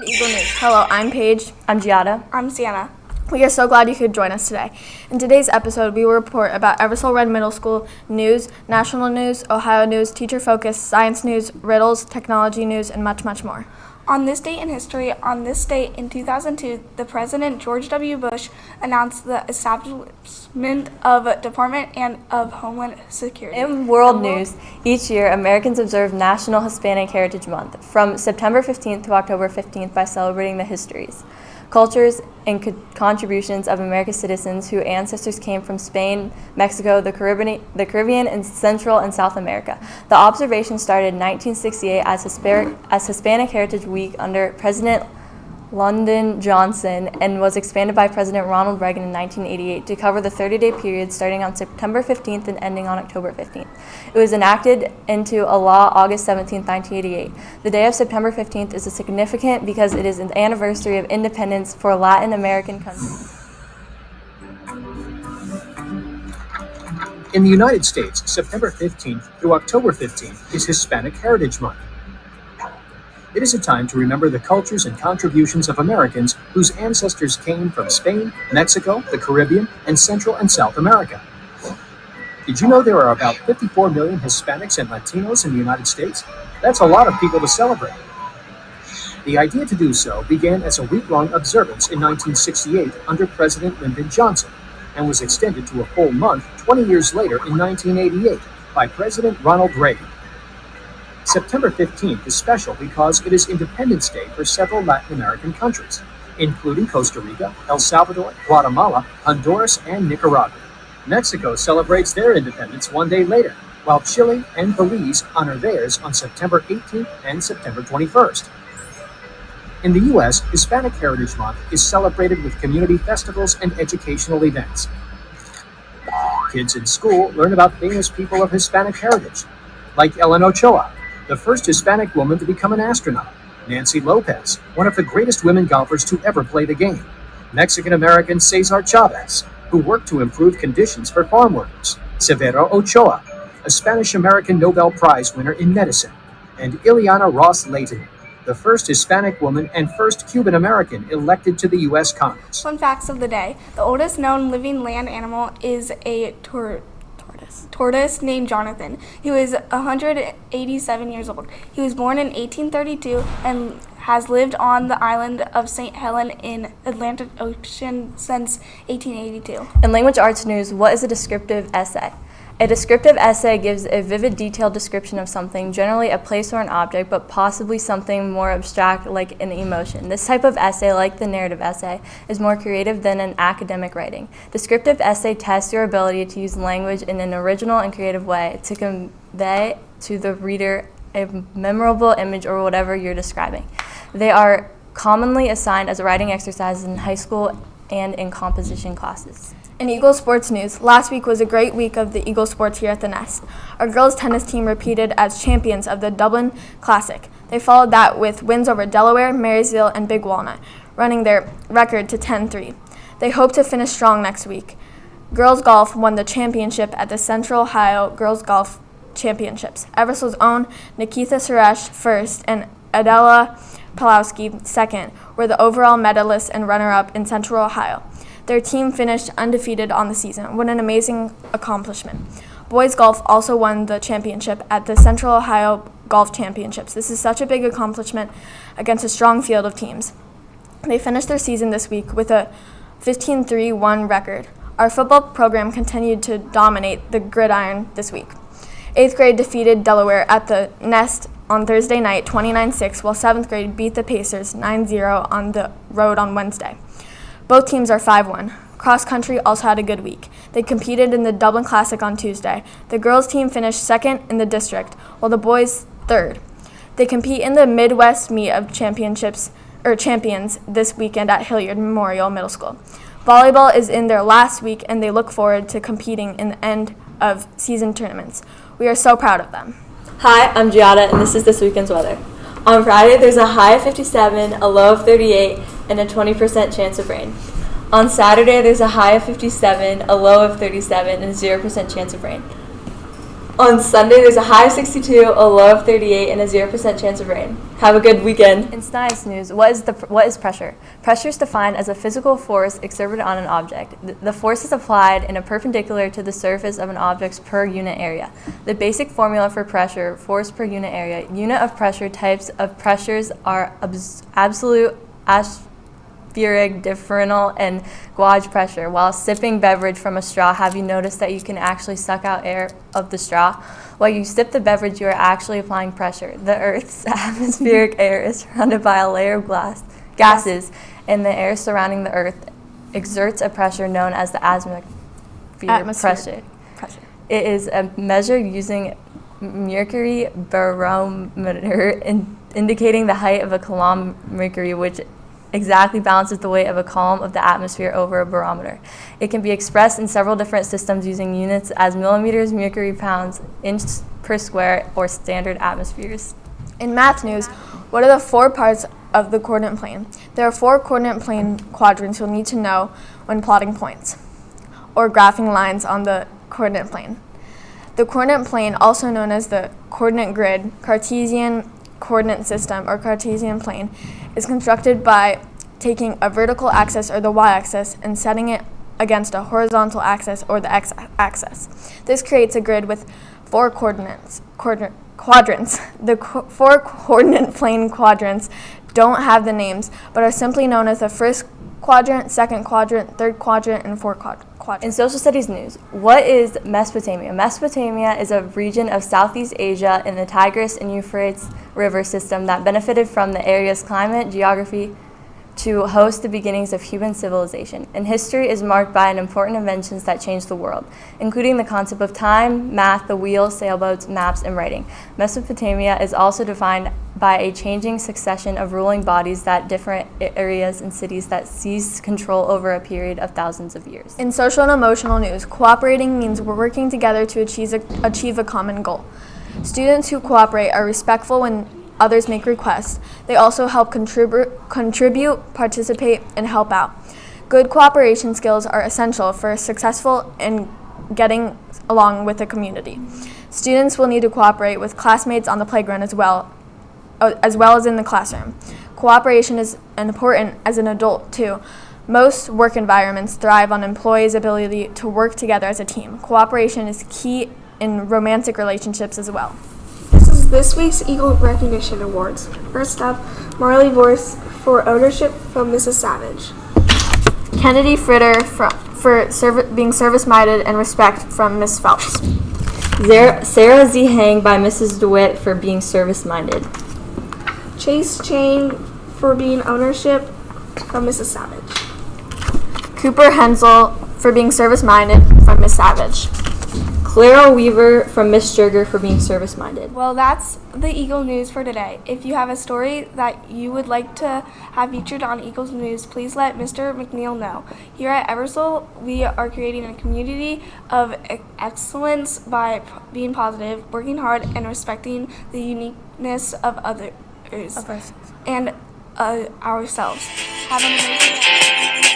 Eagle News. Hello, I'm Paige. I'm Giada. I'm Sienna. We are so glad you could join us today. In today's episode, we will report about Eversole Red Middle School news, national news, Ohio news, teacher focus, science news, riddles, technology news, and much, much more. On this date in history, on this date in 2002, the President George W. Bush announced the establishment of Department of Homeland Security. In world news, each year Americans observe National Hispanic Heritage Month from September 15th to October 15th by celebrating the histories, cultures, and contributions of America's citizens whose ancestors came from Spain, Mexico, the Caribbean, and Central and South America. The observation started in 1968 as Hispanic Heritage Week under President Lyndon Johnson and was expanded by President Ronald Reagan in 1988 to cover the 30-day period starting on September 15th and ending on October 15th. It was enacted into a law August 17, 1988. The day of September 15th is significant because it is an anniversary of independence for Latin American countries. In the United States, September 15th through October 15th is Hispanic Heritage Month. It is a time to remember the cultures and contributions of Americans whose ancestors came from Spain, Mexico, the Caribbean, and Central and South America. Did you know there are about 54 million Hispanics and Latinos in the United States? That's a lot of people to celebrate. The idea to do so began as a week-long observance in 1968 under President Lyndon Johnson and was extended to a full month 20 years later in 1988 by President Ronald Reagan. September 15th is special because it is Independence Day for several Latin American countries, including Costa Rica, El Salvador, Guatemala, Honduras, and Nicaragua. Mexico celebrates their independence one day later, while Chile and Belize honor theirs on September 18th and September 21st. In the U.S., Hispanic Heritage Month is celebrated with community festivals and educational events. Kids in school learn about famous people of Hispanic heritage, like Ellen Ochoa, the first Hispanic woman to become an astronaut, Nancy Lopez, one of the greatest women golfers to ever play the game, Mexican-American Cesar Chavez, who worked to improve conditions for farm workers, Severo Ochoa, a Spanish-American Nobel Prize winner in medicine, and Ileana Ros-Lehtinen, the first Hispanic woman and first Cuban-American elected to the U.S. Congress. Fun facts of the day. The oldest known living land animal is a tortoise named Jonathan. He was 187 years old. He was born in 1832 and has lived on the island of St. Helena in Atlantic Ocean since 1882. In language arts news, what is a descriptive essay? A descriptive essay gives a vivid, detailed description of something, generally a place or an object, but possibly something more abstract like an emotion. This type of essay, like the narrative essay, is more creative than an academic writing. Descriptive essay tests your ability to use language in an original and creative way to convey to the reader a memorable image or whatever you're describing. They are commonly assigned as writing exercises in high school and in composition classes. In Eagle Sports news, last week was a great week of the Eagle Sports here at the Nest. Our girls tennis team repeated as champions of the Dublin Classic. They followed that with wins over Delaware, Marysville, and Big Walnut, running their record to 10-3. They hope to finish strong next week. Girls golf won the championship at the Central Ohio Girls Golf Championships. Eversole's own Nikita Suresh first and Adela Pawlowski second were the overall medalists and runner-up in Central Ohio. Their team finished undefeated on the season. What an amazing accomplishment. Boys golf also won the championship at the Central Ohio Golf Championships. This is such a big accomplishment against a strong field of teams. They finished their season this week with a 15-3-1 record. Our football program continued to dominate the gridiron this week. 8th grade defeated Delaware at the Nest on Thursday night 29-6, while 7th grade beat the Pacers 9-0 on the road on Wednesday. Both teams are 5-1. Cross country also had a good week. They competed in the Dublin Classic on Tuesday. The girls team finished second in the district, while the boys third. They compete in the Midwest Meet of Champions this weekend at Hilliard Memorial Middle School. Volleyball is in their last week, and they look forward to competing in the end of season tournaments. We are so proud of them. Hi, I'm Giada, and this is this weekend's weather. On Friday, there's a high of 57, a low of 38, and a 20% chance of rain. On Saturday, there's a high of 57, a low of 37, and a 0% chance of rain. On Sunday, there's a high of 62, a low of 38, and a 0% chance of rain. Have a good weekend. In science news, what is pressure? Pressure is defined as a physical force exerted on an object. The force is applied in a perpendicular to the surface of an object per unit area. The basic formula for pressure, force per unit area. Unit of pressure types of pressures are absolute, atmospheric, differential, and gauge pressure. While sipping beverage from a straw, have you noticed that you can actually suck out air of the straw? While you sip the beverage, you are actually applying pressure. The Earth's atmospheric air is surrounded by a layer of gases, and the air surrounding the Earth exerts a pressure known as the atmospheric pressure. It is measured using mercury barometer, indicating the height of a column of mercury, which exactly balances the weight of a column of the atmosphere over a barometer. It can be expressed in several different systems using units as millimeters, mercury, pounds, inch per square, or standard atmospheres. In math news, what are the 4 parts of the coordinate plane? There are 4 coordinate plane quadrants you'll need to know when plotting points or graphing lines on the coordinate plane. The coordinate plane, also known as the coordinate grid, Cartesian coordinate system, or Cartesian plane, is constructed by taking a vertical axis, or the y-axis, and setting it against a horizontal axis, or the x-axis. This creates a grid with 4 quadrants. The 4 coordinate plane quadrants don't have the names, but are simply known as the first quadrant, second quadrant, third quadrant, and fourth quadrant. In social studies news, what is Mesopotamia? Mesopotamia is a region of Southeast Asia in the Tigris and Euphrates river system that benefited from the area's climate, geography, to host the beginnings of human civilization. And history is marked by important inventions that changed the world, including the concept of time, math, the wheel, sailboats, maps, and writing. Mesopotamia is also defined by a changing succession of ruling bodies that different areas and cities that seized control over a period of thousands of years. In social and emotional news, cooperating means we're working together to achieve a common goal. Students who cooperate are respectful when others make requests. They also help contribute, participate, and help out. Good cooperation skills are essential for successful in getting along with the community. Students will need to cooperate with classmates on the playground as well as in the classroom. Cooperation is important as an adult too. Most work environments thrive on employees' ability to work together as a team. Cooperation is key in romantic relationships as well. This week's Eagle Recognition Awards. First up, Marley Voice for ownership from Mrs. Savage. Kennedy Fritter for being service-minded and respect from Miss Phelps. Sarah Z. Hang by Mrs. DeWitt for being service-minded. Chase Chang for being ownership from Mrs. Savage. Cooper Hensel for being service-minded from Miss Savage. Clara Weaver from Miss Jurger for being service-minded. Well, that's the Eagle News for today. If you have a story that you would like to have featured on Eagles News, please let Mr. McNeil know. Here at Eversole, we are creating a community of excellence by being positive, working hard, and respecting the uniqueness of others and ourselves. Have an amazing day.